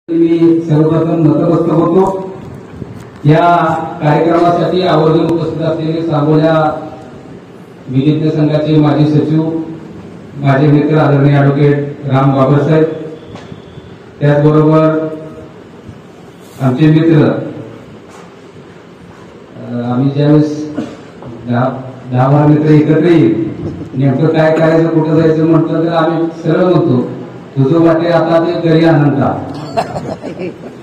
मी सर्वप्रथम नतमस्तक होतो। या कार्यक्रमासाठी आवर्जून उपस्थित असलेले सांगोला विद्यार्थी संघाचे माजी सचिव, माझे मित्र आदरणीय ॲडव्होकेट राम बाबरसाहेब, त्याचबरोबर आमचे मित्र, आम्ही ज्यावेळेस 10-12 मित्र एकत्र येईल, नेमकं काय करायचं, कुठं जायचं म्हटलं तर आम्ही सरळ म्हणतो, तुझं वाटे आता ते घरी आनंदा,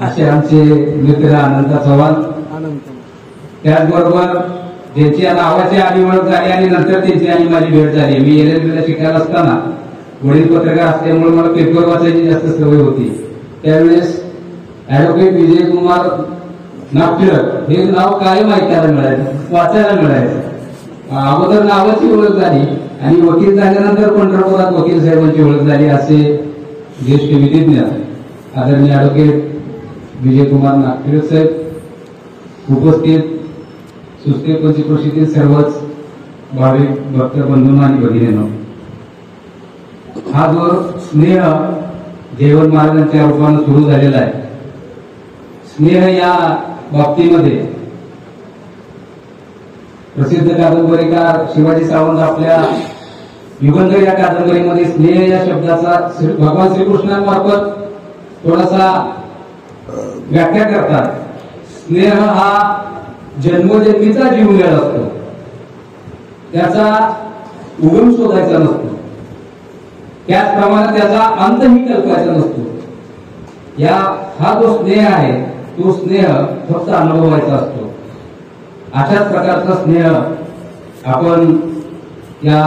असे आमचे मित्र अनंता चव्हाण। त्याचबरोबर ज्यांची नावाची आधी ओळख झाली आणि नंतर त्यांची आणि माझी भेट झाली। मी एलएलबीला शिकायला असताना वडील पत्रकार असल्यामुळे मला पेपर वाचायची जास्त सवय होती। त्यावेळेस ॲडव्होकेट विजय कुमार नागटिळक हे नाव कायम ऐकायला मिळायचं, वाचायला मिळायचं। अगोदर नावाची ओळख झाली आणि वकील झाल्यानंतर पंढरपुरात वकील साहेबांची ओळख झाली। असे ज्येष्ठ विधिज्ञ आदरणीय ॲडव्होकेट विजय कुमार नागटिळक साहेब, उपस्थित सुस्ते पंचक्रोशीतील सर्वच भाविक भक्त बंधूंनो आणि भगिनींनो, हा जो स्नेह जयवंत महाराजांच्या रूपाने सुरू झालेला आहे, स्नेह या बाबतीमध्ये प्रसिद्ध कादंबरीकार शिवाजी सावंत आपल्या युगंधर या कादंबरीमध्ये स्नेह या शब्दाचा भगवान श्रीकृष्णांमार्फत थोडासा व्याख्या करतात। स्नेह हा जन्मोजन्मीचा जीवलळ असतो, त्याचा उगम शोधायचा नसतो, त्याचप्रमाणे त्याचा अंतही कल्पायचा नसतो। हा जो स्नेह आहे तो स्नेह फक्त अनुभवायचा असतो। अशाच प्रकारचा स्नेह आपण या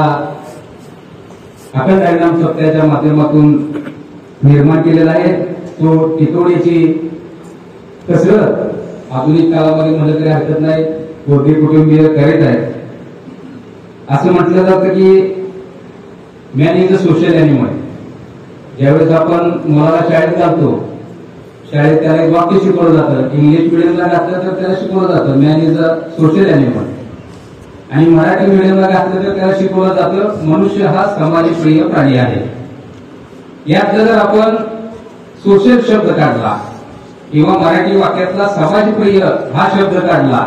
अखंड हरिनाम सप्ताहाच्या माध्यमातून निर्माण केलेला आहे। तो टिटोडीची कसरत आधुनिक काळामध्ये म्हटलं तरी हरकत नाही, कोटी कुटुंबीय करीत आहेत। असं म्हटलं जातं की man is a social animal. ज्यावेळेस आपण मुलाला शाळेत घालतो, शाळेत त्याला एक वाक्य शिकवलं जातं, इंग्लिश मिडियमला घातलं तर त्याला शिकवलं जातं man is a social animal, आणि मराठी मिडियमला घातलं तर त्याला शिकवलं जातं मनुष्य हा समाजप्रिय प्राणी आहे। यात जर आपण सोशल शब्द काढला किंवा मराठी वाक्यातला समाजप्रिय हा शब्द काढला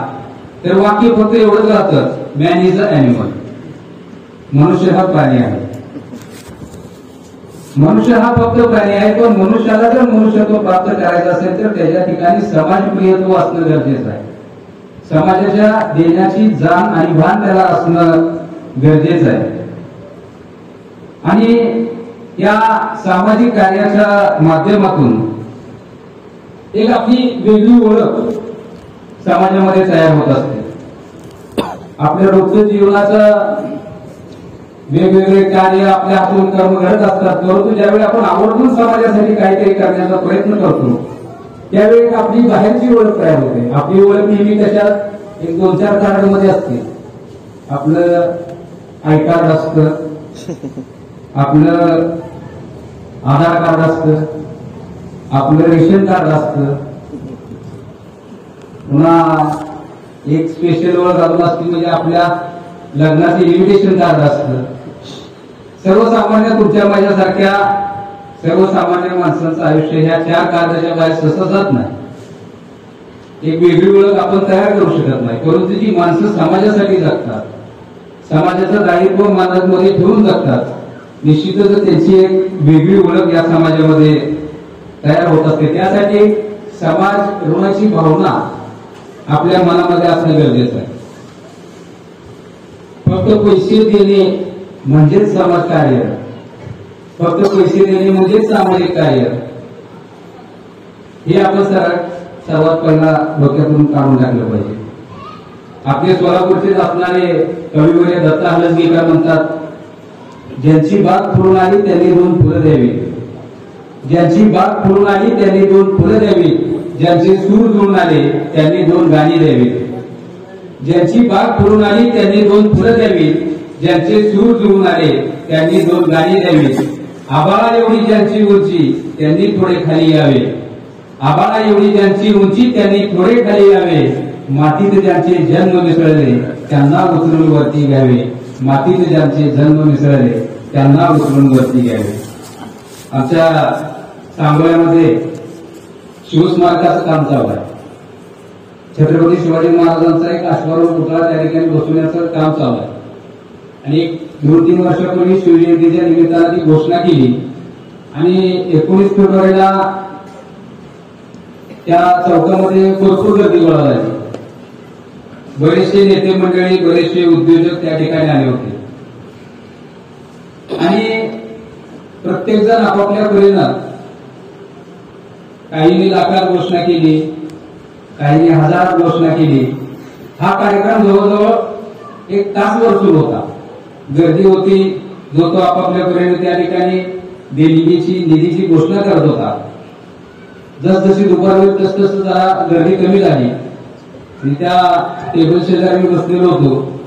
तर वाक्य फक्त एवढंच राहतं, मॅन इज अ ॲनिमल, मनुष्य हा प्राणी आहे। मनुष्य हा फक्त प्राणी आहे, पण मनुष्याला जर मनुष्यत्व प्राप्त करायचं असेल तर त्याच्या ठिकाणी समाजप्रियत्व असणं गरजेचं आहे। समाजाच्या देण्याची जाण आणि भान त्याला असणं गरजेचं आहे। आणि या सामाजिक कार्याच्या माध्यमातून एक आपली वेगळी ओळख समाजामध्ये तयार होत असते। आपल्या रोजच्या जीवनाचं वेगवेगळे कार्य आपल्या हातून कर्म घडत असतात, परंतु ज्यावेळी आपण आवर्जून समाजासाठी काहीतरी करण्याचा प्रयत्न करतो त्यावेळी आपली बाहेरची ओळख तयार होते। आपली ओळख नेहमी त्याच्यात 1-2-4 कार्ड मध्ये असते। आपलं आय कार्ड असतं, आपलं आधार कार्ड असतं, आपलं रेशन कार्ड असतं, पुन्हा एक स्पेशल ओळख अजून असते म्हणजे आपल्या लग्नाचं इन्व्हिटेशन कार्ड असतं। सर्वसामान्य तुमच्या माझ्यासारख्या सर्वसामान्य माणसांचं आयुष्य ह्या 4 कार्डाच्या बाहेर सहसा जात नाही। एक वेगळी ओळख आपण तयार करू शकत नाही, परंतु जी माणसं समाजासाठी जगतात, समाजाचं दायित्व मनामध्ये ठेवून जगतात, निश्चितच त्यांची एक वेगळी ओळख या समाजामध्ये तयार होत असते। त्यासाठी समाज ऋणाची भावना आपल्या मनामध्ये असणं गरजेचं आहे। फक्त पैसे देणे म्हणजेच समाज कार्य, फक्त पैसे देणे म्हणजेच सामाजिक कार्य, हे आपण सर्वात पहिला डोक्यातून काढून टाकलं पाहिजे। आपले सोलापूरचे असणारे कविवर्य दत्ता हलसगीकर म्हणतात, ज्यांची बाग फुलून आली त्यांनी 2 फुलं द्यावी, ज्यांची बाग फुलून आली त्यांनी 2 फुलं द्यावी, ज्यांचे सूर जुळून आले त्यांनी 2 गाणी द्यावी, ज्यांची बाग फुलून आली त्यांनी 2 फुलं द्यावी, ज्यांचे सूर जुळून आले त्यांनी 2 गाणी द्यावी, आबाळा एवढी ज्यांची उंची त्यांनी थोडे खाली यावे, आबाळा एवढी ज्यांची उंची त्यांनी थोडे खाली यावे, मातीत ज्यांचे जन्म मिसळले त्यांना उचलून वरती घ्यावे, मातीत ज्यांचे जन्म मिसळले त्यांना उचलून वरती घ्यावे। आमच्या सांगोल्यामध्ये शिवस्मारकाचं काम चालू आहे. छत्रपती शिवाजी महाराजांचा एक अश्वारूढ पुतळा त्या ठिकाणी बसवण्याचं काम चालू आहे. आणि 2-3 वर्षापूर्वी शिवजयंतीच्या निमित्तानं ती घोषणा केली आणि 19 फेब्रुवारीला त्या चौकामध्ये भरपूर गर्दी गोळा झाली. बरेचसे नेते मंडळी, बरेचसे उद्योजक त्या ठिकाणी आले होते आणि प्रत्येक जण आपापल्या परीनं काहींनी लाखात घोषणा केली, काहींनी हजारात घोषणा केली. हा कार्यक्रम जवळजवळ 1 तासभर सुरू होता. गर्दी होती. जो तो आपापल्या परीने त्या ठिकाणी देणगीची, निधीची घोषणा करत होता. जसजशी दुपार होईल तसतस जरा गर्दी कमी झाली आणि त्या टेबल शेजारी मी बसलेलो होतो.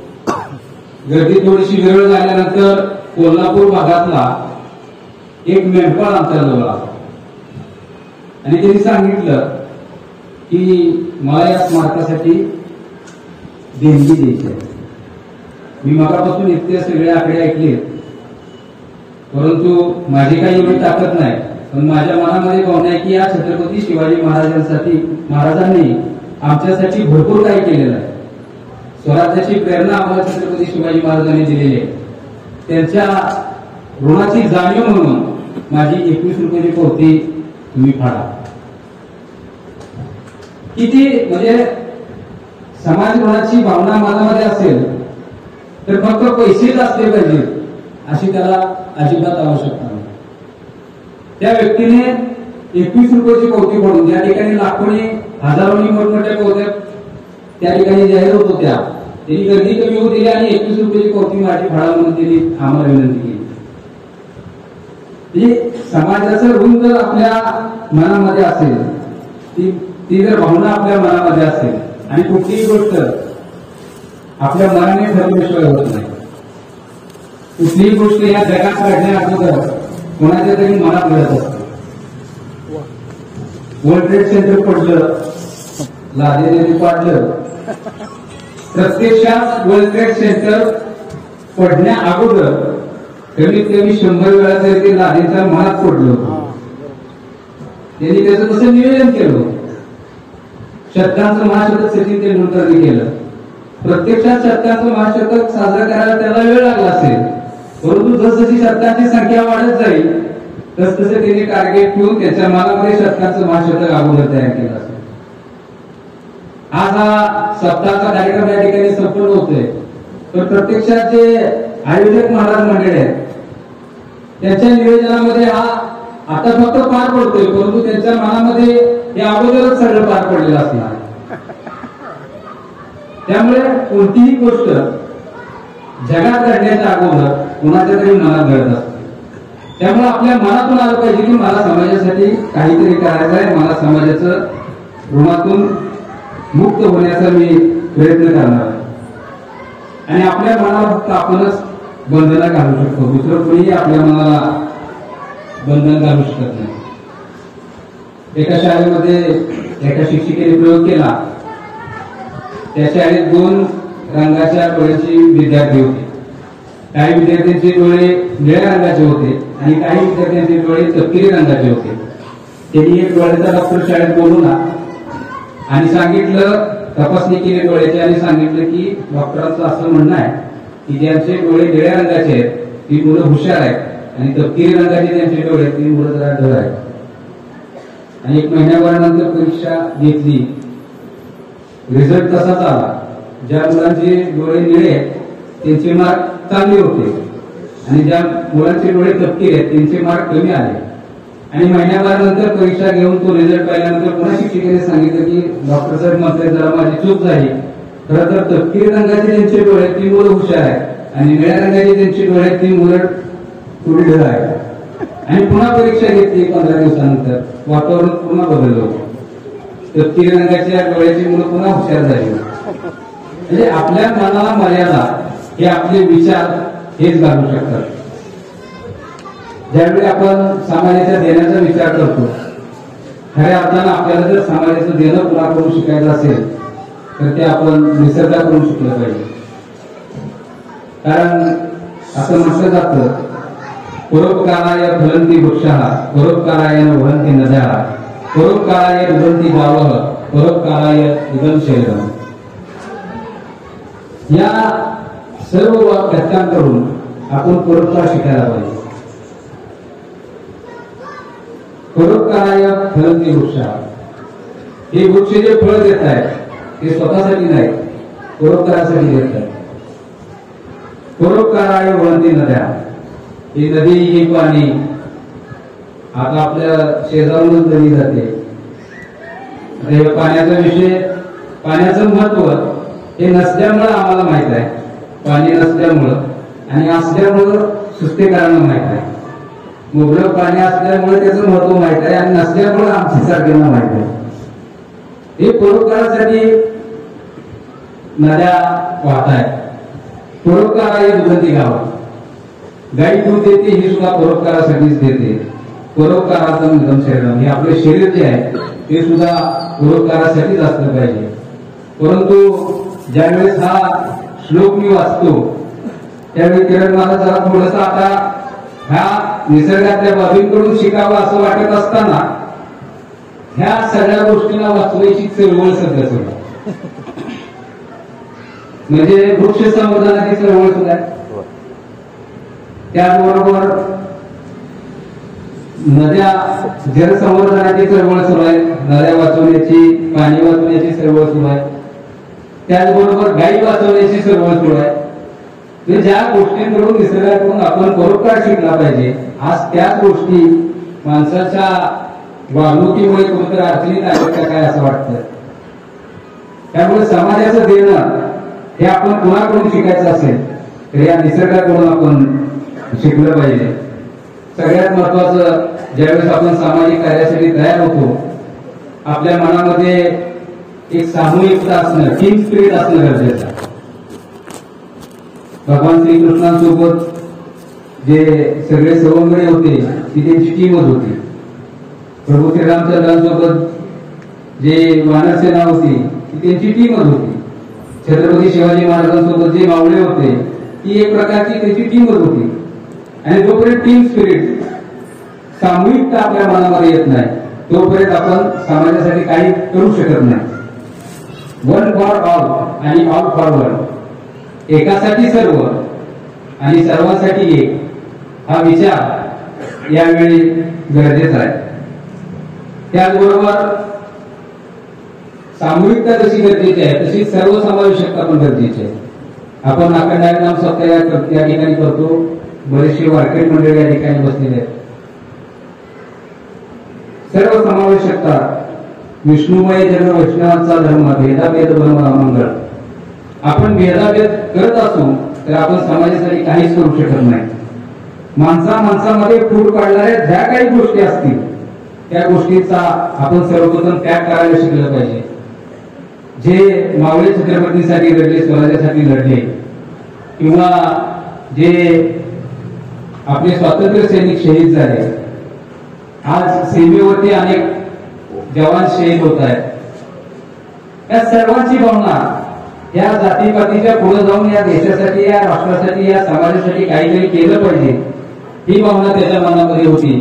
गर्दी थोडीशी वेळ झाल्यानंतर कोल्हापूर भागातला एक मेंढपाळ आमच्या जवळ आला आणि त्यांनी सांगितलं की मला या स्मारकासाठी देणगी द्यायची आहे. मी मगापासून इतके सगळे आकडे ऐकले, परंतु माझी काही एवढी ताकद नाही. पण माझ्या मनामध्ये भावना आहे की या छत्रपती शिवाजी महाराजांनी आमच्यासाठी भरपूर काही केलेलं आहे. स्वराज्याची प्रेरणा आम्हाला छत्रपती शिवाजी महाराजांनी दिलेली आहे. त्यांच्या ऋणाची जाणीव म्हणून माझी 21 रुपयाची पावती तुम्ही फाडा. किती म्हणजे समाज ऋणाची भावना मनामध्ये असेल तर फक्त पैसेच असले पाहिजे अशी त्याला अजिबात आवश्यकता नाही. त्या व्यक्तीने 21 रुपयाची पावती फाडून ज्या ठिकाणी लाखोनी हजारोनी मोठमोठ्या पावत्या त्या ठिकाणी जाहीर होत होत्या, त्यांनी गर्दी कमी होऊ दिली आणि 21 रुपयाची पावती माझी फाडा म्हणून त्यांनी आम्हाला विनंती केली. समाजाचं ऋण जर आपल्या मनामध्ये असेल, ती जर भावना आपल्या मनामध्ये असेल आणि कुठलीही गोष्ट आपल्या मनाने ठरवल्याशिवाय होत नाही. कुठलीही गोष्ट या जगात घडण्या अगोदर कोणाच्या तरी मनात घडत असते. वर्ल्ड ट्रेड सेंटर पडलं, लादेने पाडलं. प्रत्यक्षात वर्ल्ड ट्रेड सेंटर पडण्या अगोदर कमीत कमी 100 वेळा तरी ते लादेच्या मनात पडलं होतं. त्यांनी त्याचं तसं नियोजन केलं. शतकांचं महाशतक सचिन तेंडुलकरने केलं. प्रत्यक्षात शतकांचं महाशतक साजरं करायला त्याला वेळ लागला असेल, परंतु जसजशी शतकांची संख्या वाढत जाईल तसतसे त्यांनी टार्गेट ठेवून त्याच्या मनामध्ये शतकांचं महाशतक अगोदर तयार केलं असेल. आज हा सप्ताहाचा कार्यक्रम या ठिकाणी संपन्न होतोय, तर प्रत्यक्षात जे आयोजक महाराज मंडळ आहेत त्यांच्या नियोजनामध्ये हा आता फक्त पार पडतोय, परंतु त्यांच्या मनामध्ये हे अगोदरच सगळं पार पडलेलं असणार. त्यामुळे कोणतीही गोष्ट जगात घडण्याच्या अगोदर कुणाच्या तरी मनात घडत असते. त्यामुळे आपल्या मनातून आलं पाहिजे की मला समाजासाठी काहीतरी करायचं आहे, मला समाजाचं ऋणातून मुक्त होण्याचा मी प्रयत्न करणार आहे. आणि आपल्या मनाला फक्त आपणच बंधनं घालू शकतो, दुसरं कोणीही आपल्या मनाला बंधन घालू शकत नाही. एका शाळेमध्ये एका शिक्षिकेने प्रयोग केला. त्या शाळेत 2 रंगाच्या डोळ्याची विद्यार्थी होते. काही विद्यार्थ्यांचे डोळे निळ्या रंगाचे होते आणि काही विद्यार्थ्यांचे डोळे तपकिरी रंगाचे होते. त्यांनी एक डोळ्याचा डॉक्टर शाळेत बोलवला आणि सांगितलं, तपासणी केली डोळ्याची आणि सांगितलं की डॉक्टरांचं असं म्हणणं आहे की ज्यांचे डोळे निळ्या रंगाचे आहेत ती मुलं हुशार आहेत आणि तपकिरी रंगाचे ज्यांचे डोळे आहेत ती मुलं जरा ढळ आहेत. आणि 1 महिन्याभरानंतर परीक्षा घेतली. रिझल्ट तसाच आला. ज्या मुलांचे डोळे निळे आहेत त्यांचे मार्क चांगले होते आणि ज्या मुलांचे डोळे तपकिरी आहेत त्यांचे मार्क कमी आले. आणि महिन्याभरानंतर परीक्षा घेऊन तो रिझल्ट पाहिल्यानंतर पुन्हा शिक्षिकेने सांगितलं की डॉक्टर साहेब म्हणतात जरा माझी चूक झाली. खरं तर तपकिरी रंगाचे त्यांचे डोळे ती मुलं हुशार आहेत आणि निळ्या रंगाचे त्यांचे डोळे ती मुलं थोडी ढळ आहेत. आणि पुन्हा परीक्षा घेतली. 15 दिवसानंतर वातावरण पुन्हा बदललं. तपकिरी रंगाच्या डोळ्याची मुलं पुन्हा हुशार झाली. म्हणजे आपल्या मनाला मर्यादा हे आपले विचार हेच घालू शकतात. ज्यावेळी आपण समाजाच्या देण्याचा विचार करतो, खऱ्या अर्थानं आपल्याला जर समाजाचं देणं कुणाकडून शिकायचं असेल तर ते आपण निसर्गाकडून शिकलं पाहिजे. कारण असं म्हटलं जातं, परोपकाराय फलंती वृक्षाः परोपकाराय वहन्ति नद्याः. परोपकाराय रुदन्ति गावः परोपकाराय इदं शरीरम्. या सर्व घटकांकडून आपण परोपकार शिकायला पाहिजे. परोपकाराय फलन्ति वृक्षाः. हे वृक्ष जे फळ देत आहेत ते स्वतःसाठी नाही, परोपकारासाठी देत आहेत. परोपकाराय वहन्ति नद्या. ही नदी ही पाणी आता आपल्या शेजारूनच नदी जाते. हे पाण्याचा विषय, पाण्याचं महत्व हे नसल्यामुळं आम्हाला माहित आहे, पाणी नसल्यामुळं, आणि असल्यामुळं सुस्तेकरांना माहित आहे. मुबलक पाणी असल्यामुळे त्याचं महत्व माहित आहे आणि नसल्यामुळं आमच्या सारख्यांना माहित आहे. हे परोपकारासाठी नद्या वाहत आहेत. परोपकाराय रुदन्ति गावः. गाई दूध देते ही सुद्धा परोपकारासाठीच देते. परोपकारार्थम इदं शरीरम्. हे आपले शरीर जे आहे ते सुद्धा परोपकारासाठीच असलं पाहिजे. परंतु ज्यावेळेस हा श्लोक मी वाचतो त्यावेळी किरण मला जरा थोडंसं आता ह्या निसर्गातल्या बाबींकडून शिकावं असं वाटत असताना ह्या सगळ्या गोष्टींना वाचवायची चळवळ सध्या सुरू आहे. म्हणजे वृक्ष संवर्धनाची चळवळ सुद्धा आहे. त्याचबरोबर नद्या जलसंवर्धनाची चळवळ सुरू आहे. नद्या वाचवण्याची, पाणी वाचवण्याची चळवळ सुरू आहे. त्याचबरोबर गायी वाचवण्याची चळवळ सुरू आहे. ज्या गोष्टींकडून निसर्गाकडून आपण परोपकार शिकला पाहिजे, आज त्याच गोष्टी माणसाच्या वागणुकीमुळे कुठेतरी अडचणीत आहेत का काय असं वाटतं. त्यामुळे समाजाचं देणं हे आपण कुणाकडून शिकायचं असेल तर या निसर्गाकडून आपण शिकलं पाहिजे. सगळ्यात महत्वाचं, ज्यावेळेस आपण सामाजिक कार्यासाठी तयार होतो आपल्या मनामध्ये एक सामूहिकता असणं, टीम स्पिरिट असणं गरजेचं आहे. भगवान श्रीकृष्णांसोबत जे सगळे सवंगडी होते ती त्यांची टीमच होती. प्रभू श्रीरामचंद्रांसोबत जे वानरसेना होती ती त्यांची टीमच होती. छत्रपती शिवाजी महाराजांसोबत जे मावळे होते ती एक प्रकारची त्यांची टीमच होती. आणि जोपर्यंत टीम स्पिरिट, सामूहिकता आपल्या मनामध्ये येत नाही तोपर्यंत आपण समाजासाठी काही करू शकत नाही. वन फॉर ऑल आणि ऑल फॉर वन. एकासाठी सर्व आणि सर्वांसाठी एक, हा विचार यावेळी गरजेचा आहे. त्याचबरोबर सामूहिकता जशी गरजेची आहे तशी सर्वसमावेशकता पण गरजेची आहे. आपण अखंड नाम सप्ताह या ठिकाणी करतो. बरेचसे वारकरी मंडळी या ठिकाणी बसलेले आहेत. सर्वसमावेशकता, विष्णुमय जन वैष्णवांचा धर्म, भेदाभेद ब्रह्म मंगळ. आपण भेदाभेद करत असू तर आपण समाजासाठी काहीच करू शकत नाही. माणसामध्ये फूट काढणाऱ्या ज्या काही गोष्टी असतील त्या गोष्टीचा आपण सर्वप्रथम त्याग करायला शिकलं पाहिजे. जे मावळे छत्रपतीसाठी लढले, स्वराज्यासाठी लढले, किंवा जे आपले स्वातंत्र्य सैनिक शहीद झाले, आज सीमेवरती अनेक जवान शहीद होत आहेत, या सर्वांची भावना या जातीपातीच्या पुढे जाऊन या देशासाठी, या राष्ट्रासाठी, या समाजासाठी काहीतरी केलं पाहिजे ही भावना त्याच्या मनामध्ये होती.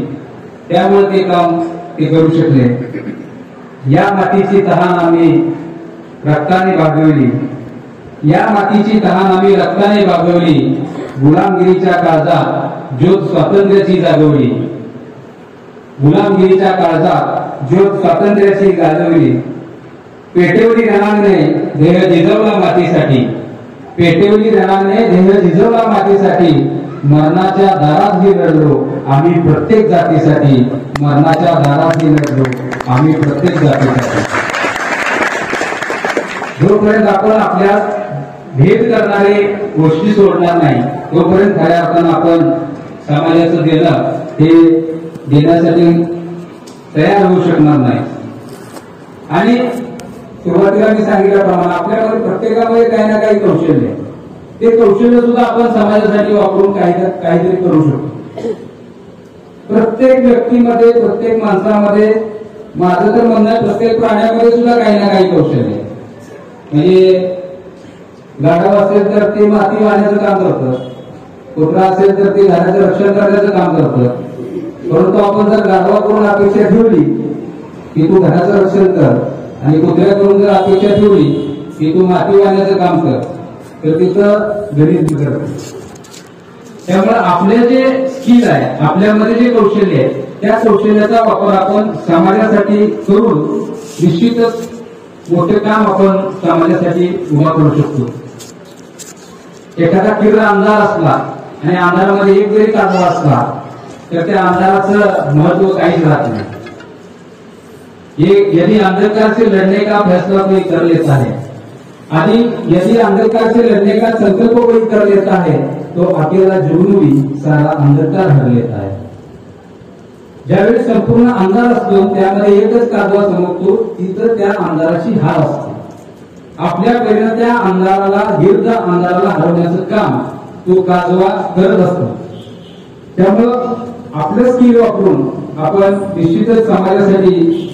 त्यामुळे ते काम ते करू शकले. या मातीची तहान आम्ही रक्ताने भागवली, या मातीची तहान आम्ही रक्ताने भागवली, गुलामगिरीच्या काळजात ज्योत स्वातंत्र्याची जागवली, गुलामगिरीच्या काळजात ज्योत स्वातंत्र्याची गाजवली. पेटेवली रणांगणे देह झिजवला मातीसाठी, पेटेवली रणांगणे देह झिजवला मातीसाठी, मरणाच्या दारातही लढलो आम्ही प्रत्येक जातीसाठी, मरणाच्या दारातही लढलो आम्ही प्रत्येक जातीसाठी. जोपर्यंत आपण आपल्या भेद करणारे गोष्टी सोडणार नाही तोपर्यंत खऱ्या अर्थानं आपण समाजाचं देणं हे देण्यासाठी तयार होऊ शकणार नाही. आणि सुरुवातीला मी सांगितल्याप्रमाणे आपल्याकडे प्रत्येकामध्ये काही ना काही कौशल्य आहे. ते कौशल्य सुद्धा आपण समाजासाठी वापरून काहीतरी करू शकतो. प्रत्येक व्यक्तीमध्ये, प्रत्येक माणसामध्ये, माझं तर म्हणणं प्रत्येक प्राण्यामध्ये सुद्धा काही ना काही कौशल्य आहे. म्हणजे गाढव असेल तर ते माती वाहण्याचं काम करतं, कुत्रा असेल तर ते घराचं रक्षण करण्याचं काम करतं. परंतु आपण जर गाढवाकडून अपेक्षा ठेवली की तू घराचं रक्षण कर आणि कुत्र्याकडून जर अपेक्षा ठेवली की तू माती वाहण्याचं काम कर तर तिथं गणित बिघडतं. त्यामुळे आपले जे स्किल आहे, आपल्यामध्ये जे कौशल्य आहे, त्या कौशल्याचा वापर आपण समाजासाठी करून निश्चितच मोठे काम आपण समाजासाठी उभा करू शकतो. एखादा किरण अंधार असला आणि अंधारामध्ये एक जरी काजवा असला तर त्या अंधाराचं महत्व काहीच राहत नाही. यदि अंधकार से लड़ने का फैसला कोई कर लेता है, यदि अंधकार से लड़ने का संकल्प कोई कर लेता है तो अकेला जुनून भी सारा अंधकार हर लेता है. ज्यावेळी संपूर्ण अंधार असतो त्यामध्ये एकच काजवा चमकतो, तिथं त्या अंधाराची हार असते. आपल्या पहिल्या त्या अंधाराला, गिर्द अंधाराला हरवण्याचं काम तो काजवा करत असतो. त्यामुळं आपलं स्किल वापरून आपण निश्चितच समाजासाठी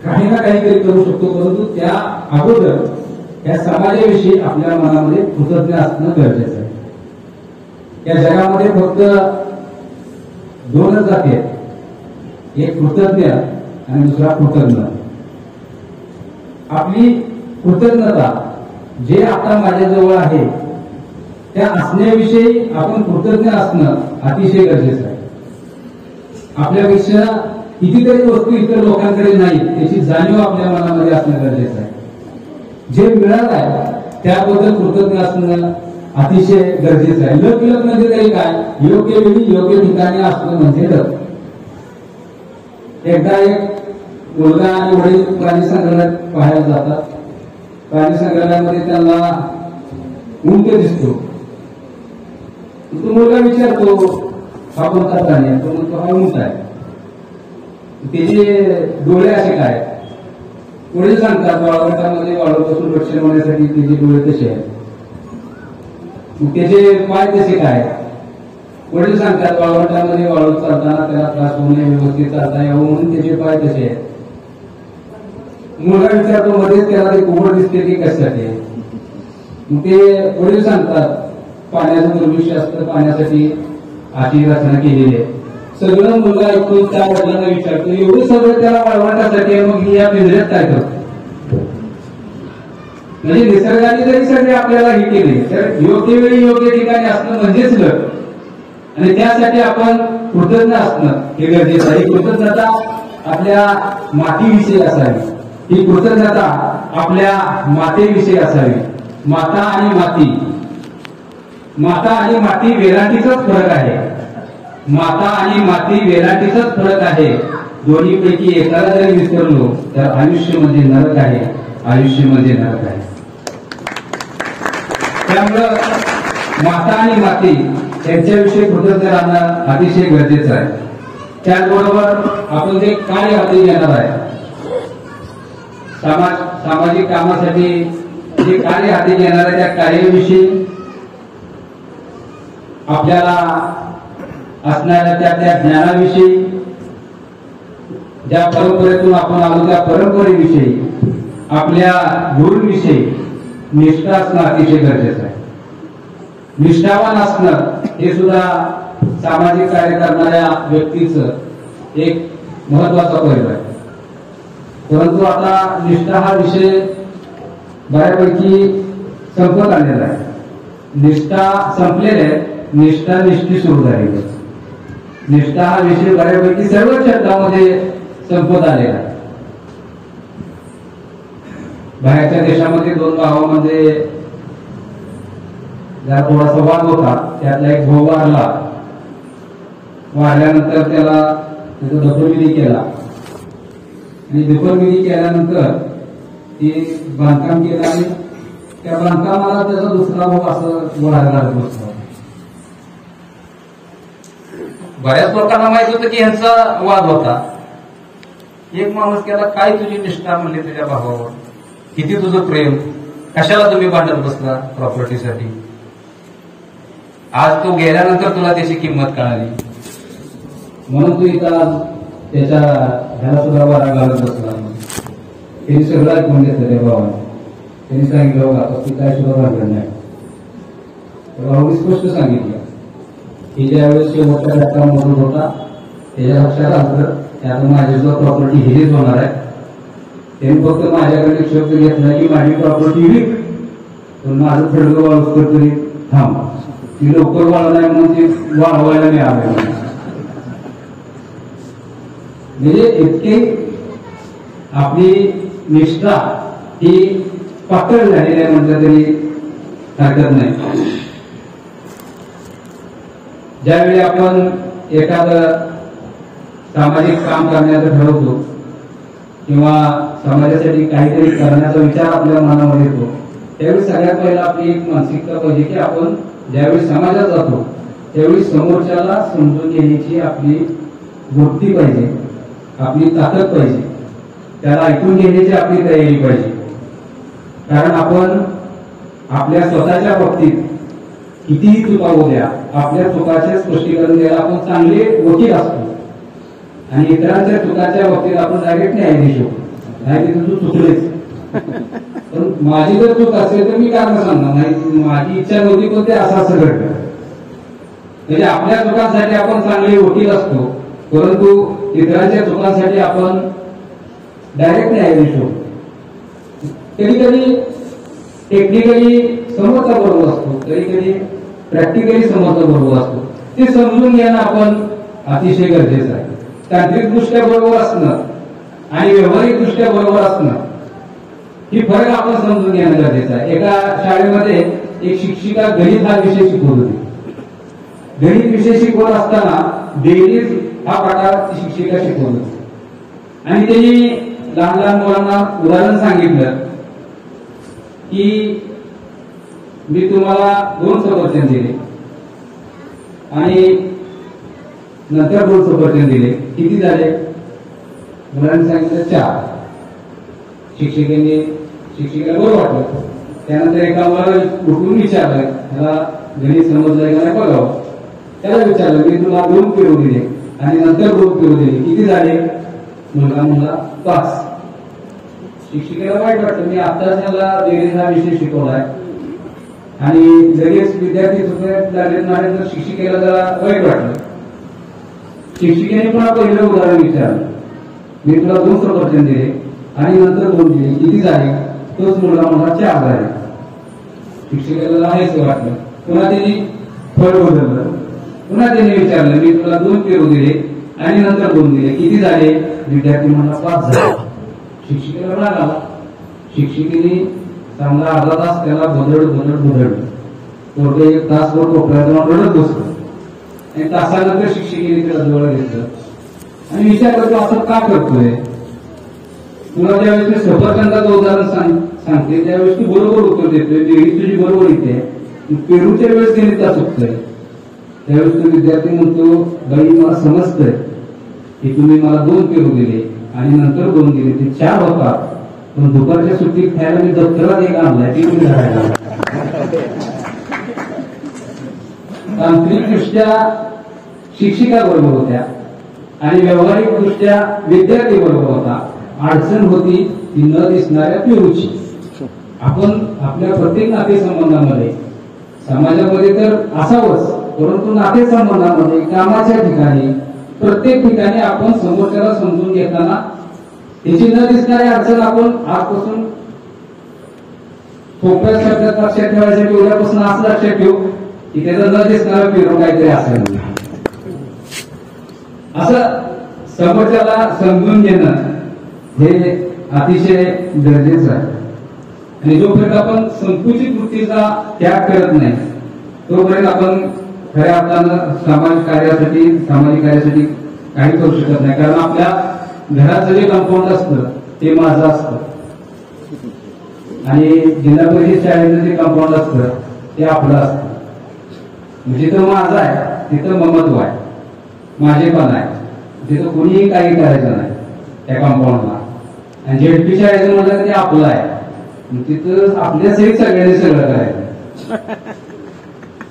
काही ना काहीतरी करू शकतो. परंतु त्या अगोदर या समाजाविषयी आपल्या मनामध्ये कृतज्ञ असणं गरजेचं आहे. या जगामध्ये फक्त दोनच जाती आहेत, एक कृतज्ञ आणि दुसरा कृतज्ञ. आपली कृतज्ञता जे आता माझ्याजवळ आहे त्या असण्याविषयी आपण कृतज्ञ असणं अतिशय गरजेचं आहे. आपल्यापेक्षा कितीतरी वस्तू इतर लोकांकडे नाही त्याची जाणीव आपल्या मनामध्ये असणं गरजेचं आहे. जे मिळालं आहे त्याबद्दल कृतज्ञ असणं अतिशय गरजेचं आहे. लक म्हणजे तरी काय, योग्य वेळी योग्य ठिकाणी असणं म्हणजे लक. एकदा एक मुलगा आणि वडील प्राणी संग्रहालयात पाहायला जातात. प्राणी संग्रहालयामध्ये त्यांना उंट दिसतो. तो मुलगा विचारतो हा कोणता प्राणी आहे, तो म्हणतो हा उंट आहे. त्याचे डोळे असे काय, वडील सांगतात वाळवंटामध्ये वाळूपासून रक्षण होण्यासाठी त्याचे डोळे तसे आहेत. त्याचे पाय तसे काय, वडील सांगतात वाळवंटामध्ये वाळू चालताना त्याला त्रास होऊ नये, व्यवस्थित चालता यावं म्हणून त्याचे पाय तसे आहेत. मुलगा विचारतो मध्ये त्याला ते कोंबड दिसते की कशासाठी आहे. ते वडील सांगतात पाण्याचं दुर्भिक्ष असतं, पाण्यासाठी अशी रचना केलेली आहे. सगळं मुलगा ऐकून त्या वडिलांना विचारतो एवढं सगळं त्याला वाळवंटासाठी आहे, मग या पिंजऱ्यात काय करतो. म्हणजे निसर्गाने जरी सगळे आपल्याला हे केले तर योग्य वेळी योग्य ठिकाणी असणं म्हणजेच लक. आणि त्यासाठी आपण कृतज्ञ असणं हे गरजेचं आहे. कृतज्ञता आपल्या मातीविषयी असावी, ही कृतज्ञता आपल्या मातेविषयी असावी. माता आणि माती वेलांटीचाच फरक आहे. माता आणि माती वेलांटीचाच फरक आहे. दोन्हीपैकी एकाला जरी विसरलो तर आयुष्य म्हणजे नरक आहे, आयुष्य म्हणजे नरक आहे. त्यामुळं माता आणि माती यांच्याविषयी कृतज्ञ राहणं अतिशय गरजेचं आहे. त्याचबरोबर आपण जे कार्य हाती घेणार आहे, सामाजिक कामासाठी जे कार्य हाती घेणार आहे त्या कार्याविषयी आपल्याला असणाऱ्या त्या ज्ञानाविषयी, ज्या परंपरेतून आपण आलो त्या परंपरेविषयी, आपल्या गुरूंविषयी निष्ठा असणं अतिशय गरजेचं आहे. निष्ठावान असणं हे सुद्धा सामाजिक कार्य करणाऱ्या व्यक्तीचं एक महत्वाचा पैलू आहे. परंतु आता निष्ठा हा विषय बऱ्यापैकी संपत आलेला आहे. निष्ठा संपलेले आहे, निष्ठी सुरू झालेली आहे. निष्ठा हा विषय बऱ्यापैकी सर्व क्षेत्रामध्ये संपत आलेला आहे. बाहेरच्या देशामध्ये दोन भावांमध्ये जरा थोडासा वाद होता. त्यातला एक भाऊ वारल्यानंतर त्याला त्याचा दफनविधी केला आणि दफनविधी केल्यानंतर ते बांधकाम केलं आणि त्या बांधकामाला त्याचा दुसरा भाऊ असं वाढायला बसला. बऱ्याच लोकांना माहित होतं की ह्यांचा वाद होता. एक माणूस केला काय तुझी निष्ठा म्हणली तुझ्या भावावर, किती तुझं प्रेम, कशाला तुम्ही भांडत बसला प्रॉपर्टीसाठी. आज तो गेल्यानंतर तुला त्याची किंमत कळाली म्हणून तू इथं आज त्याच्या ह्याला सुद्धा वारा घालत बसला. त्यांनी सगळं ऐकून घेतलं त्या भावाने. त्यांनी सांगितलं बघा तू काय सुद्धा भांडण नाही. भाऊनी स्पष्ट सांगितलं की ज्यावेळेस शेवटच्या घटना मोडून होता त्याच्या लक्षात आलं आता माझी सुद्धा प्रॉपर्टी हेच होणार आहे. त्यांनी फक्त माझ्याकडे एक शब्द घेतला की माझी प्रॉपर्टी विक, पण माझं थडगं वाळूस तरी थांब, ती लवकर वाढ नाही म्हणून ती वाढवायला नाही आले. म्हणजे इतकी आपली निष्ठा ही पातळ झालेली आहे म्हटलं तरी हरकत नाही. ज्यावेळी आपण एखादं सामाजिक काम करण्याचं ठरवतो किंवा समाजासाठी काहीतरी करण्याचा विचार आपल्या मनामध्ये येतो, त्यावेळी सगळ्यात पहिला आपली एक मानसिकता पाहिजे की आपण ज्यावेळी समाजात जातो त्यावेळी समोरच्याला समजून घेण्याची आपली वृत्ती पाहिजे, आपली ताकद पाहिजे, त्याला ऐकून घेण्याची आपली तयारी पाहिजे. कारण आपण आपल्या स्वतःच्या बाबतीत कितीही चुका होऊ द्या, आपल्या चुकाचे स्पष्टीकरण द्यायला आपण चांगले वकील असतो आणि इतरांच्या चुकाच्या बाबतीत आपण डायरेक्ट न्यायाधीश होतो. नाही तिथं तू चुकलेच, पण माझी जर चूक असेल तर मी कारण सांगणार नाही, माझी इच्छा नव्हती पण ते असं घडलं. म्हणजे आपल्या चुकांसाठी आपण चांगले वकील असतो, परंतु इतरांच्या चुकांसाठी आपण डायरेक्ट न्यायाधीश होतो. कधी कधी टेक्निकली समोरचा बरोबर असतो, कधी कधी प्रॅक्टिकली समोरचा बरोबर असतो. ते समजून घेणं आपण अतिशय गरजेचं आहे. तांत्रिकदृष्ट्या बरोबर असणं आणि व्यावहारिकदृष्ट्या बरोबर असणं ही फरक आपण समजून घेणं गरजेचं आहे. एका शाळेमध्ये एक शिक्षिका गणित हा विषय शिकवत होती. गणित विषय शिकवत असताना बेरीज हा प्रकार ती शिक्षिका शिकवत होती आणि त्यांनी लहान लहान मुलांना उदाहरण सांगितलं की मी तुम्हाला 2 सफरचंद दिले आणि नंतर 2 सफरचंद दिले, किती झाले? मुलांनी सांगितलं 4. शिक्षिकेला बरं वाटलं. त्यानंतर एका मुलाला उठून विचारलं, त्याला गणित समजलंय का नाही बघावं. त्याला विचारलं मी तुला 2 पेरू दिले आणि नंतर 2 पेरू दिले, किती झाले? मुलगा म्हणला 5. शिक्षिकेला वाईट वाटलं, मी आत्ताच त्याला बेरीज हा विषय शिकवलाय आणि लगेच विद्यार्थी लागले तर शिक्षिकेला जरा वाईट वाटलं. शिक्षिकेने पुन्हा पहिलं उदाहरण विचारलं, मी तुला 2 सफरचंद दिले आणि नंतर 2 दिले, किती झाले? तोच मुलगा म्हणला 4 झाले. शिक्षिकेला हेच वाटलं. पुन्हा त्यांनी फळ बदललं, पुन्हा त्यांनी विचारलं, मी तुला 2 पेरू दिले आणि नंतर 2 दिले, किती झाले? विद्यार्थी म्हणला 5 झाले. शिक्षिकेला राग आला. शिक्षिकेने चांगला अर्धा तास त्याला बदललं. थोडं 1 तासभर कोपऱ्यात जाऊन रडत बसलो आणि तासानंतर शिक्षिकेने त्याला जवळ घेतलं आणि विचारलं तू असं का करतोय? तुला ज्यावेळेस मी सफरचंदाचं उदाहरण सांगते त्यावेळेस तू बरोबर उत्तर देतोय, बेरीज तुझी बरोबर येते, पेरूच्या वेळेस गणित का चुकतंय? त्यावेळेस तो विद्यार्थी म्हणतो, बाई मला समजतंय की तुम्ही मला 2 पेरू दिले आणि नंतर 2 दिले, ते 4 होतात, पण दुपारच्या सुट्टीत खायला मी दप्तरात 1 आणलाय, ती तुम्ही धरायला. तांत्रिकदृष्ट्या शिक्षिका बरोबर होत्या आणि व्यावहारिकदृष्ट्या विद्यार्थी बरोबर होता. अडचण होती ती न दिसणाऱ्या पेरूची. आपण आपल्या प्रत्येक नातेसंबंधामध्ये, समाजामध्ये तर असावंच, परंतु नातेसंबंधामध्ये, कामाच्या ठिकाणी, प्रत्येक ठिकाणी आपण समोरच्याला समजून घेताना त्याची न दिसणारी अडचण आपण आजपासून सोप्या शब्दात लक्षात ठेवायसाठी उद्यापासून असं लक्षात ठेवू की त्याचं न दिसणारं पेरू काहीतरी असेल. असं समोरच्याला समजून घेणं हे अतिशय गरजेचं आहे. आणि जोपर्यंत आपण संकुचित वृत्तीचा त्याग करत नाही तोपर्यंत आपण खऱ्या अर्थानं सामाजिक कार्यासाठी काही करू शकत नाही. कारण आपल्या घराचं जे कंपाऊंड असतं ते माझं असतं आणि जिल्हा परिषद शाळेचं जे कंपाऊंड असतं ते आपलं असतं. जिथं माझं आहे तिथं ममत्व आहे, माझेपण आहे, तिथं कोणीही काही करायचं नाही त्या कंपाऊंडला. आणि झेडपी शाळेचं म्हटलं ते आपलं आहे, तिथं आपल्या सहित सगळ्यांनी सगळं करायचं.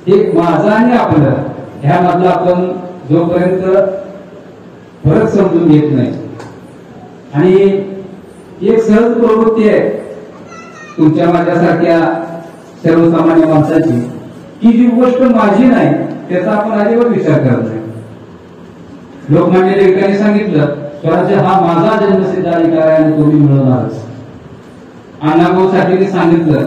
हे माझं आणि आपलं ह्यामधलं आपण जोपर्यंत फरक समजून घेत नाही आणि एक सहज प्रवृत्ती आहे तुमच्या माझ्यासारख्या सर्वसामान्य माणसाची की जी गोष्ट माझी नाही त्याचा आपण अजिबात विचार करत नाही. लोकमान्य टिळकांनी सांगितलं, स्वराज्य हा माझा जन्मसिद्ध अधिकार आहे आणि तो मी मिळवणारच. अण्णाभाऊ साठेंनी सांगितलं,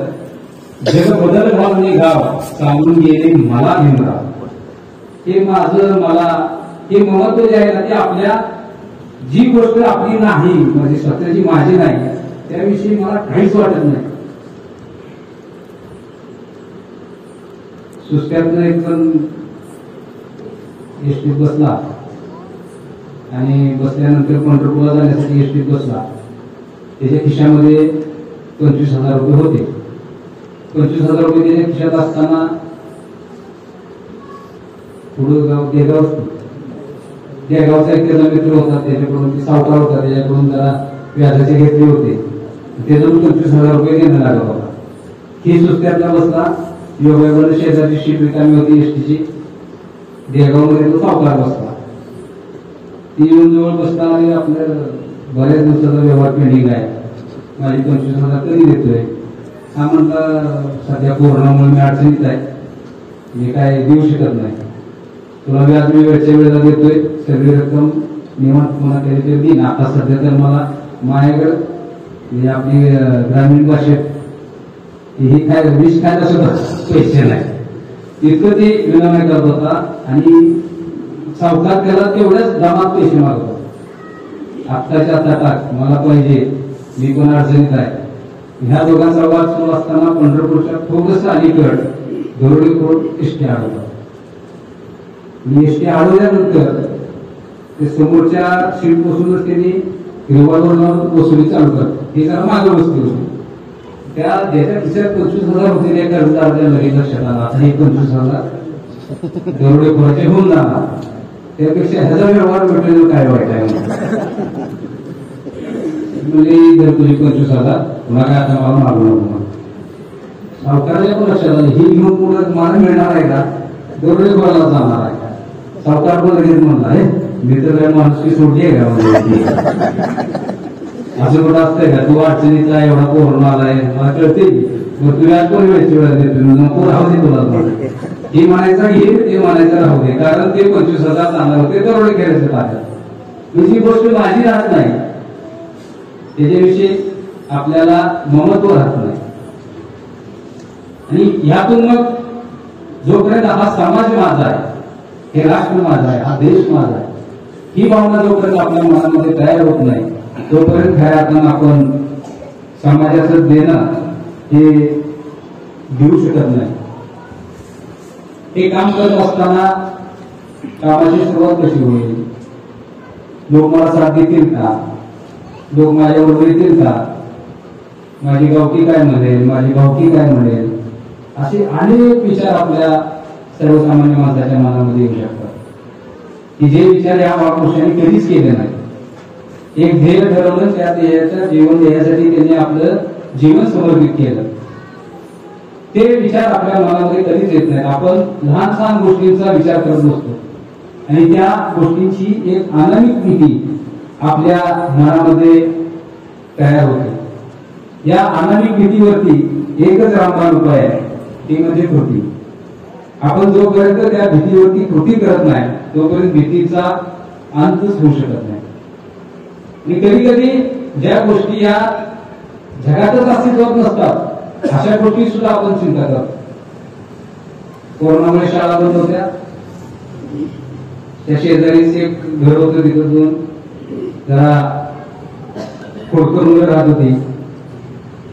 जग बदल घालून गाव सांगून गेले मला भीमराव. हे माझं मला हे महत्व जे आहे ना ते आपल्या जी गोष्ट आपली नाही म्हणजे स्वतःची माझी नाही त्याविषयी मला काहीच वाटत नाही. सुस्त्यातनं एक जण एसटीत बसला आणि बसल्यानंतर पंढरपूरला जाण्यासाठी एसटीत बसला. त्याच्या खिशामध्ये 25,000 रुपये होते. 25,000 रुपये त्याच्या खिशात असताना पुढं गाव देगाव असतो, देगावचा एक त्याचा मित्र होता, त्याच्याकडून ती सावकार होता, त्याच्याकडून जरा व्याजाचे घेतले होते. त्याच्याकडून 25,000 रुपये घेणं लागत होता. ही सुस्त्यातला बसला. योगायोगाने शेजारची शीट रिकामी होती एसटीची. देगावमध्ये तो सावकार बसला. ती येऊन जवळ बसला आणि आपल्या बऱ्याच दिवसाचा व्यवहार पेंडिंग आहे, माझी 25,000 कधी देतोय. हा म्हणता सध्या कोरोनामुळे मी अडचणीत आहे, मी काय देऊ शकत नाही, तुला व्याज मी वेळच्या वेळेला देतोय, सगळी रक्कम निवांत पुन्हा केली देईन. आता सध्या तर मला माझ्याकडे म्हणजे आपली ग्रामीण भाषेत ही काय विष खायला सुद्धा पैसे नाही, इतकं ते विनम्र करत होता. आणि सावकार त्याला तेवढ्याच दामात पैसे मागत होता. आत्ताच्या ताटात मला पाहिजे, मी पण अडचणीत आहे. ह्या दोघांचा वाद सुरू असताना पंढरपूरच्या थोडंसं अलीकड दरोडे कोर्ट एसटी अडवला. एसटी अडवल्यानंतर ते समोरच्या सीट बसूनच त्यांनी रिव्हॉल्वर वसुली चालू करतात. हे जरा मागे बसते होती. त्या ज्याच्या खिशात 25,000 होते त्या कर्जदाराच्या लगेच लक्षात आला आता हे 25,000 दरोडेखोराचे होऊन जाणार, त्यापेक्षा ह्याचा व्यवहार भेटलेला काय वाईट आहे म्हणजे जर तुझी 25,000 पुन्हा काय आता मला मागू नको. सावकाराच्या पण लक्षात आलं ही घेऊन पुढे मला मिळणार आहे का, दरोडेखोराला जाणार आहे का. सावकार पण लगेच म्हणला आहे मी तर काय माणुसकी सोडली आहे का म्हणजे असं कुठं असतंय का, तू अडचणीचा एवढा कोरोना आलाय मला कळते, मग तुला कोण वेळची वेळ देतो नको राहू दे तुला. हे म्हणायचं घे ते म्हणायचं राहू दे, कारण ते 25,000 जाणार होते दरोडे खेळायचं ताब्यात. ही गोष्ट माझी राहत नाही, त्याच्याविषयी आपल्याला ममत्व राहत नाही. आणि यातून मग जोपर्यंत हा समाज माझा आहे, हे राष्ट्र माझा आहे, हा देश माझा आहे, ही भावना जोपर्यंत आपल्या मनामध्ये तयार होत नाही तोपर्यंत खऱ्या अर्थानं आपण समाजाचं देणं हे घेऊ शकत नाही. हे काम करत असताना कामाची सुरुवात कशी होईल, लोक मला साथ देतील का, लोक माझ्याबरोबर येतील का, माझी गावकी काय म्हणेल, माझी भावकी काय म्हणेल, असे अनेक विचार आपल्या सर्वसामान्य माणसाच्या मनामध्ये येऊ शकतात की जे विचार या महापुरुषांनी कधीच केले नाही. एक ध्येय ठरवलं, त्या ध्येयाच्या जीवन ध्येयासाठी त्यांनी आपलं जीवन समर्पित केलं. ते विचार आपल्या मनामध्ये कधीच येत नाहीत. आपण लहान सहान गोष्टींचा विचार करत बसतो आणि त्या गोष्टींची एक अनामिक भीती आपल्या मनामध्ये तयार होते. या अनामिक भीतीवरती एकच रामबाण उपाय आहे, ती म्हणजे कृती. आपण जोपर्यंत त्या भीतीवरती कृती करत नाही तोपर्यंत भीतीचा अंतच होऊ शकत नाही. आणि कधी कधी ज्या गोष्टी या जगातच अस्तित्वात नसतात अशा गोष्टी सुद्धा आपण चिंता करतो. कोरोनामुळे शाळा बंद होत्या, त्या शेजारीच एक घर होतं, तिथं दोन जरा खोडकर मुलं राहत होती.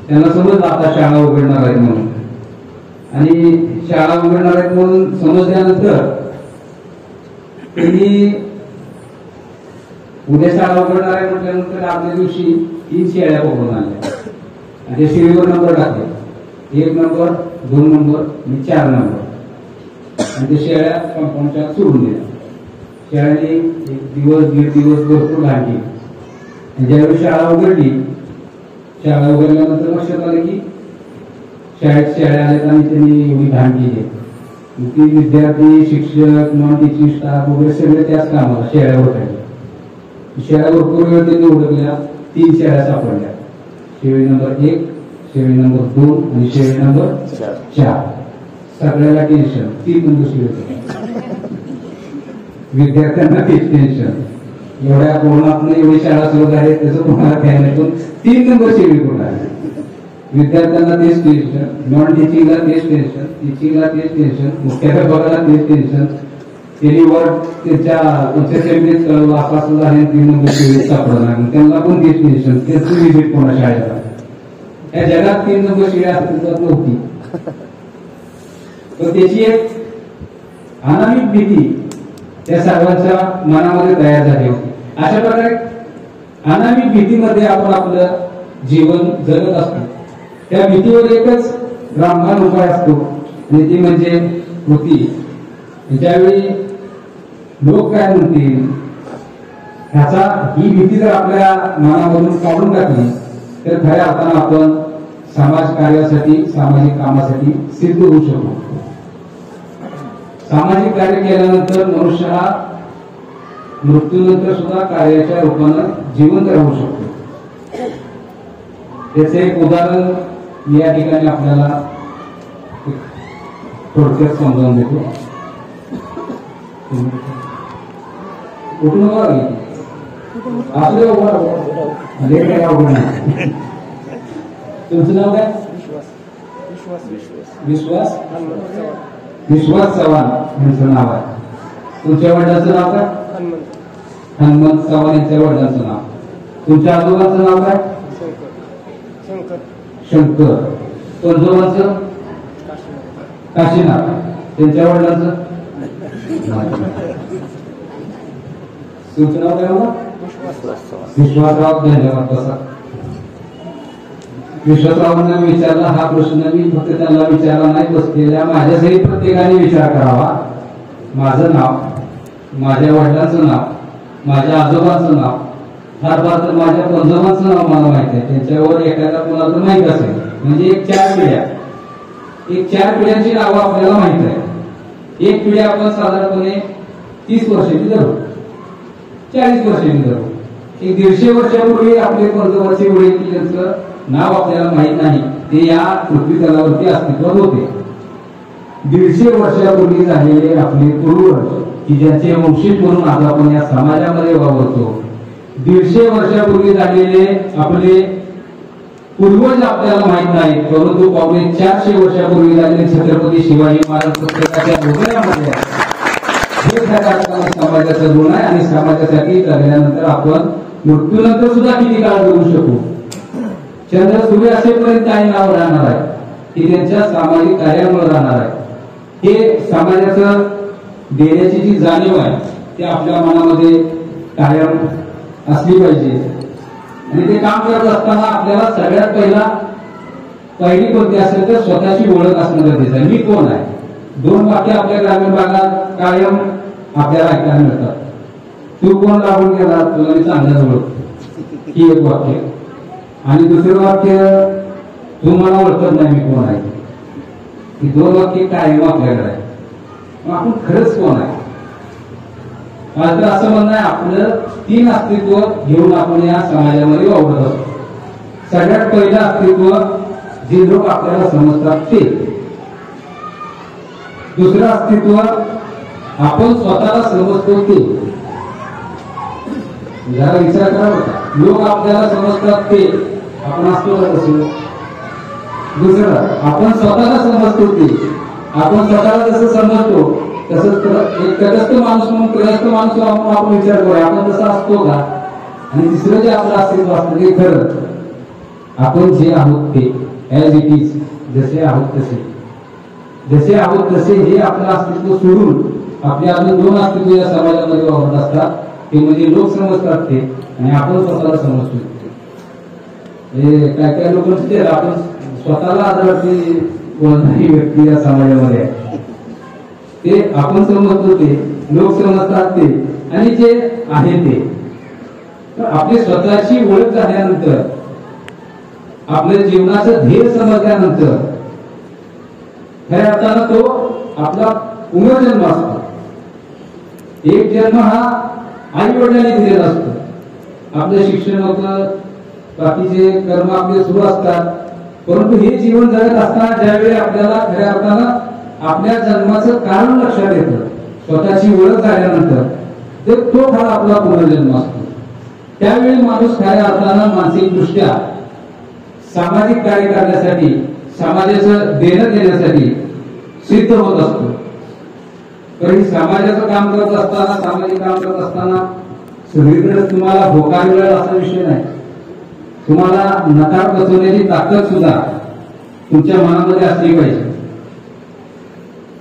त्यांना समजलं आता शाळा उघडणार आहेत म्हणून, आणि शाळा उघडणार आहेत म्हणून समजल्यानंतर त्यांनी उद्या शाळा उघडणार आहे म्हटल्यानंतर आदल्या दिवशी 3 शेळ्या पकडून आल्या आणि त्या शेळीवर नंबर टाकले, 1 नंबर 2 नंबर आणि 4 नंबर, आणि त्या शेळ्या कंपाऊंडच्या सोडून दिल्या. शेळ्यांनी 1 दिवस 1.5 दिवस भरपूर घाण केली. आणि ज्यावेळी शाळा उघडली, शाळा उघडल्यानंतर लक्षात आलं की शाळेत शेळ्या आल्यात आणि त्यांनी एवढी घाण केली. ती विद्यार्थी, शिक्षक, नॉन टीचिंग स्टाफ वगैरे सगळे त्याच कामाला शेळ्या ओळखायला. शेळ्या भरपूर वेळ त्यांनी ओळखल्या. 3 शेळ्या सापडल्या, शेळी नंबर 1, शेळी नंबर 2 आणि शेळी नंबर 4. सगळ्याला टेन्शन, 3 नंबर शेळी. विद्यार्थ्यांना तेच टेन्शन, एवढ्या कोरोनात एवढी शाळा सुरू झाली त्याचं कोणाला काय नाही, पण 3 नंबर शेळी कोण आहे. विद्यार्थ्यांना तेच टेन्शन, नॉन टीचिंगला तेच टेन्शन, टीचिंगला तेच टेन्शन, मुख्याध्यापकाला तेच टेन्शन. त्यांनी वर्ग त्यांच्या पंचायत कळवलं असा सुद्धा आहे 3 नंबर शेळी सापडणार, त्यांना पण तेच टेन्शन, त्यांचं विजिट कोणा शाळेला. या जगात 3 नंबर शेळी अस्तित्वात नव्हती. तर त्याची एक अनामिक भीती त्या सर्वांच्या मनामध्ये तयार झाली होती. अशा प्रकारे अनामिक भीतीमध्ये आपण आपलं जीवन जगत असतो. त्या भीतीवर एकच रामबाण उपाय असतो आणि ती म्हणजे कृती. ज्यावेळी लोक काय म्हणतील ह्याचा ही भीती जर आपल्या मनामधून काढून टाकली तर खऱ्या अर्थानं आपण समाज कार्यासाठी सामाजिक कामासाठी सिद्ध होऊ शकतो. सामाजिक कार्य केल्यानंतर मनुष्य हा मृत्यूनंतर सुद्धा कार्याच्या रूपानं जिवंत राहू शकतो. त्याचे एक उदाहरण मी या ठिकाणी आपल्याला थोडक्यात समजावून देतो. कुठून आपले तुमचं नाव काय? विश्वास विश्वास चव्हाण यांचं नाव आहे. तुमच्या वडिलांचं नाव काय? हनुमंत चव्हाण यांच्या वडिलांचं नाव. तुमच्या आजोबांचं नाव काय? शंकर. पंजोबांचं काशीनाथ. त्यांच्या वडिलांचं तुमचं नाव काय बघा? विश्वासराव. धन्यवाद. बसा. विश्वासरावांना विचारला हा प्रश्न मी फक्त त्यांना विचारला नाही, बसलेल्या माझ्यासहित प्रत्येकाने विचार करावा. माझं नाव, माझ्या वडिलांचं नाव, माझ्या आजोबांचं नाव, फार फार तर माझ्या पंजोबांचं नाव मला माहित आहे. त्यांच्यावर एखाद्या कोणाला माहित असेल म्हणजे एक 4 पिढ्या, एक 4 पिढ्यांची नावं आपल्याला माहित आहे. एक पिढी आपण साधारणपणे 30 वर्षांची धरू, 40 वर्षांची धरू. एक 150 वर्षापूर्वी आपले पंजोबाचे वडील त्यांचं नाव आपल्याला माहित नाही, ते या पृथ्वी तलावरती अस्तित्वात होते. 150 वर्षापूर्वी झालेले आपले पूर्वज की ज्यांचे वंशज म्हणून आज आपण या समाजामध्ये वावरतो, 150 वर्षापूर्वी झालेले आपले पूर्वज आपल्याला माहित नाहीत, परंतु पावणे 400 वर्षापूर्वी झालेले छत्रपती शिवाजी महाराज पुस्तकाच्या हृदयामध्ये हे खऱ्या समाजाचं ऋण आहे. आणि समाजासाठी जगल्यानंतर आपण मृत्यूनंतर सुद्धा किती काळ जगू शकू. चंद्र सूर्य असेपर्यंत काही नाव राहणार आहे की त्यांच्या सामाजिक कार्यामुळे राहणार आहे. हे समाजाचं देण्याची जी जाणीव आहे ती आपल्या मनामध्ये कायम असली पाहिजे. आणि ते काम करत असताना आपल्याला सगळ्यात पहिली कोणती असेल तर स्वतःची ओळख असणं गरजेचं आहे. मी कोण आहे. 2 वाक्य आपल्या ग्रामीण भागात कायम आपल्याला ऐकायला मिळतात. तू कोण लागून गेला, तुला मी चांगलाच ओळख, ही एक वाक्य. आणि दुसरं वाक्य तू मला ओळखत नाही मी कोण आहे. ही 2 वाक्य कायम आपल्याकडे आहे. मग आपण खरंच कोण आहे. माझं असं म्हणणं आहे आपलं 3 अस्तित्व घेऊन आपण या समाजामध्ये वावरत असतो. सगळ्यात पहिलं अस्तित्व जे लोक आपल्याला समजतात ते. दुसरं अस्तित्व आपण स्वतःला समजतो ते. जरा विचार करा होता, लोक आपल्याला समजतात ते आपण असतो का तसं. दुसरं आपण स्वतःला समजतो ते. आपण स्वतःला जसं समजतो तसंच एक तटस्थ माणूस म्हणून त्रयस्थ माणूस आपण विचार करूया आपण तसं असतो का. आणि तिसरं जे आपलं अस्तित्व असतं ते खरं आपण जे आहोत ते ऍज इट इज, जसे आहोत तसे, जसे आहोत तसे हे आपलं अस्तित्व सोडून आपले अजून 2 अस्तित्व या समाजामध्ये वावरत असतात. ते म्हणजे लोक समजतात ते आणि आपण स्वतःला समजतो. काय काय लोकांचे आपण स्वतःला आदळते कोणताही व्यक्ती या समाजामध्ये आहे ते आपण समजतो ते, लोक समजतात ते आणि जे आहे ते. तर आपली स्वतःची ओळख झाल्यानंतर, आपल्या जीवनाचं ध्येय समजल्यानंतर खऱ्या अर्थानं तो आपला पुनर्जन्म असतो. एक जन्म हा आई वडिलांनी दिलेला असतो. आपलं शिक्षण होतं, बाकीचे कर्म आपले सुरू असतात. परंतु हे जीवन जगत असताना ज्यावेळी आपल्याला खऱ्या अर्थानं आपल्या जन्माचं कारण लक्षात येतं, स्वतःची ओळख झाल्यानंतर तर तो खरा आपला पुनर्जन्म असतो. त्यावेळी माणूस खऱ्या अर्थानं मानसिकदृष्ट्या सामाजिक कार्य करण्यासाठी, समाजाचं देणं देण्यासाठी सिद्ध होत असतो. कारण समाजाचं काम करत असताना, सामाजिक काम करत असताना सगळीकडे तुम्हाला होकार मिळेल असा विषय नाही. तुम्हाला नकार बसवण्याची ताकद सुद्धा तुमच्या मनामध्ये असली पाहिजे.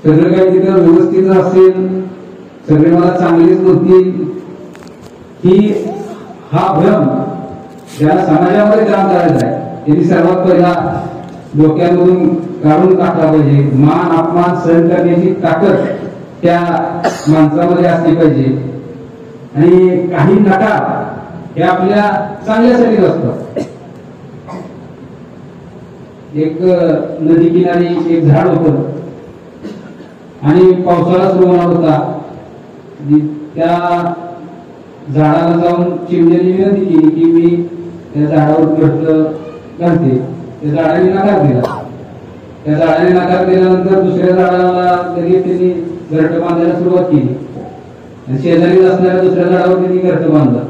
सगळं काही तिथं व्यवस्थित असेल, सगळे मला चांगलीच म्हणतील, ही हा भ्रम ज्याला समाजामध्ये काम करायचं आहे त्यांनी सर्वात पहिला डोक्यामधून काढून टाकला पाहिजे. मान अपमान सहन करण्याची ताकद त्या माणसामध्ये असली पाहिजे. आणि काही नकार हे आपल्या चांगल्यासाठी असतात. एक नदी किनारी एक झाड होतं आणि पावसाळा सुरू होणार होता. त्या झाडाला जाऊन चिमण्याने विनंती केली की मी त्या झाडावर घट्ट घालते. त्या झाडाने नकार दिला. त्या झाडाने नकार दिल्यानंतर दुसऱ्या झाडाला लगेच त्यांनी घरट बांधायला सुरुवात केली. आणि शेजारी असणाऱ्या दुसऱ्या झाडावर त्यांनी घरट बांधलं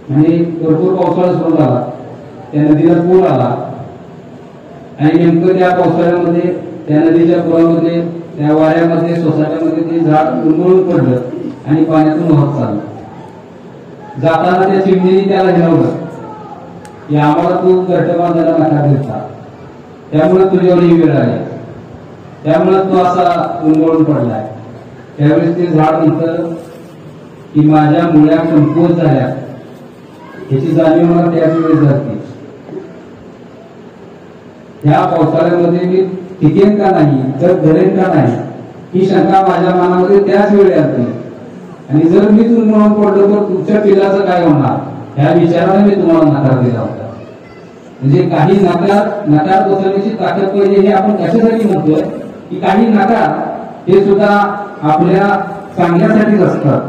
आणि भरपूर पावसाळा सुरू झाला. त्या नदीला पूर आला आणि नेमकं त्या पावसाळ्यामध्ये त्या नदीच्या पुरामध्ये, त्या वाऱ्यामध्ये, सोसाट्यामध्ये ते झाड उन्मळून पडलं आणि पाण्यातून वाहत चाललं. जाताना त्या चिमणीने त्याला हिरवलं की आम्हाला तू घरट बांधायला नकार दिला, त्यामुळे तुझ्यावर ही वेळ आली, त्यामुळे तू असा उन्मळून पडलाय. त्यावेळेस ते झाड म्हणतं की माझ्या मुळ्या कमकुवत झाल्या, याची जाणीव मला त्याच वेळेस झाली. ह्या पावसाळ्यामध्ये मी टिकेन का नाही, तर धरेन का नाही, ही शंका माझ्या मनामध्ये त्याच वेळी आली. आणि जर मी उन्मळून पडलो तर तुमच्या पिलाचं काय होणार, ह्या विचाराने मी तुम्हाला नकार दिला होता. म्हणजे काही नकार बसवण्याची ताकद पाहिजे. हे आपण कशासाठी म्हणतोय की काही नकार हे सुद्धा आपल्या चांगल्यासाठीच असतात.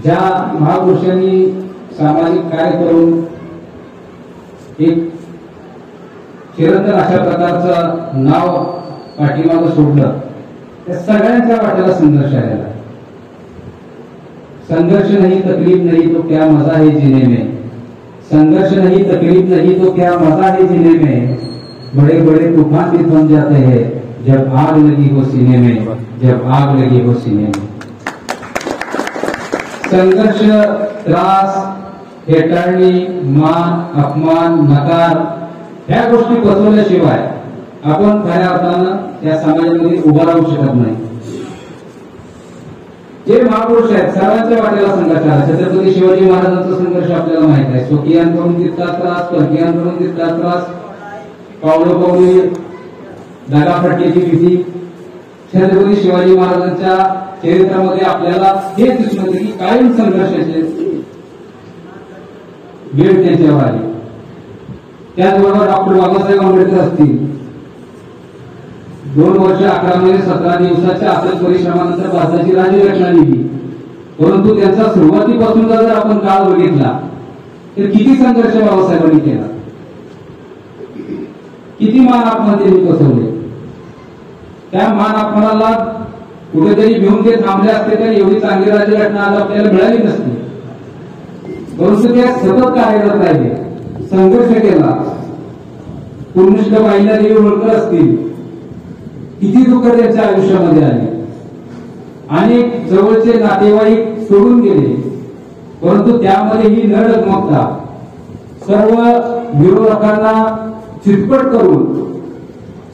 ज्या महापुरुषांनी सामाजिक कार्य करून एक चिरंतन अशा प्रकारचं नाव पाठीमागं सोडलं, त्या सगळ्यांच्या वाट्याला संघर्ष आलेला. संघर्ष नहीं तकलीफ नहीं तो क्या मजा है जीने में, संघर्ष नहीं तकलीफ नहीं तो क्या मजा है जीने में, बड़े बड़े तूफान भी थम जाते हैं जब आग लगी हो सीने में, जब आग लगी हो सीने में. संघर्ष, त्रास, हेटाळणी, मान अपमान, नकार ह्या गोष्टी पचवल्याशिवाय आपण खऱ्या अर्थानं त्या समाजामध्ये उभा राहू शकत नाही. जे महापुरुष आहेत सर्वांच्या वाट्याला संघर्ष आला. छत्रपती शिवाजी महाराजांचा संघर्ष आपल्याला माहित आहे. स्वकीयांकडून तितका त्रास, परकीयांकडून तितका त्रास, पावलोपावली दगाफटक्याची भीती. छत्रपती शिवाजी महाराजांच्या चरित्रामध्ये आपल्याला हे दिसून येते की कायम संघर्षाचे वेळ त्यांच्यावर आली. त्याचबरोबर डॉक्टर बाबासाहेब आंबेडकर असतील, 2 वर्ष 11 महिने 17 दिवसाच्या अथक परिश्रमानंतर भारताची राज्यघटना लिहिली. परंतु त्यांचा सुरुवातीपासूनचा जर आपण काळ बघितला तर किती संघर्ष बाबासाहेबांनी केला, किती मान अपमान त्यांनी पसरले. त्या मान अपमानाला कुठेतरी घेऊन ते थांबले असते तर एवढी चांगली राज्यघटना आज आपल्याला मिळाली नसती. परंतु त्या सतत कार्यरत राहिले, संघर्ष केला. पूर्णिष्ठ अहिल्यादेवी होळकर असतील, किती दुःख त्यांच्या आयुष्यामध्ये आले. अनेक जवळचे नातेवाईक सोडून गेले, परंतु त्यामध्येही न डगमगता सर्व विरोधकांना चितपट करून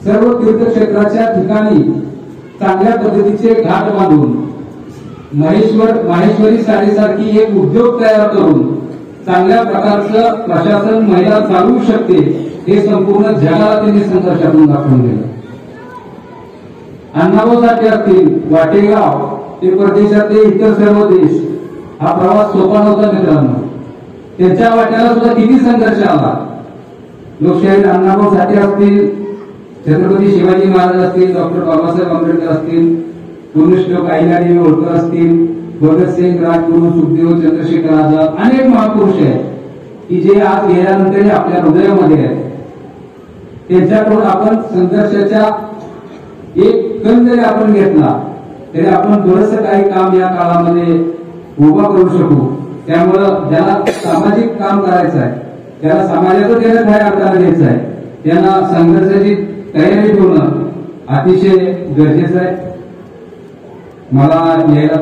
सर्व तीर्थक्षेत्राच्या ठिकाणी चांगल्या पद्धतीचे घाट बांधून माहेश्वरी साडीसारखी एक उद्योग तयार करून चांगल्या प्रकारचं प्रशासन महिला चालवू शकते हे संपूर्ण जगाला त्यांनी संघर्षातून दाखवून दिलं. अण्णाभाऊ साठे असतील, वाटेगाव ते परदेशातले इतर सर्व देश, हा प्रवास सोपा नव्हता मित्रांनो. त्यांच्या वाट्याला सुद्धा किती संघर्ष आला. लोकशाहीर अण्णाभाऊ साठे असतील, छत्रपती शिवाजी महाराज असतील, डॉक्टर बाबासाहेब आंबेडकर असतील, पूर्णश्लोक अहिल्यादेवी होळकर असतील, भगतसिंग, राजगुरू, सुखदेव, चंद्रशेखर आझाद, अनेक महापुरुष आहेत की जे आज गेल्यानंतरही आपल्या हृदयामध्ये आहेत. त्यांच्याकडून आपण संघर्षाच्या एक कण जरी आपण घेतला तरी आपण बरंचसं काही काम या काळामध्ये उभा करू शकू. त्यामुळं ज्याला सामाजिक काम करायचं आहे, त्याला समाजाचं त्याला काय अर्थानं द्यायचं आहे, त्यांना संघर्षाची तयारी ठेवणं अतिशय गरजेचं आहे. मला यायला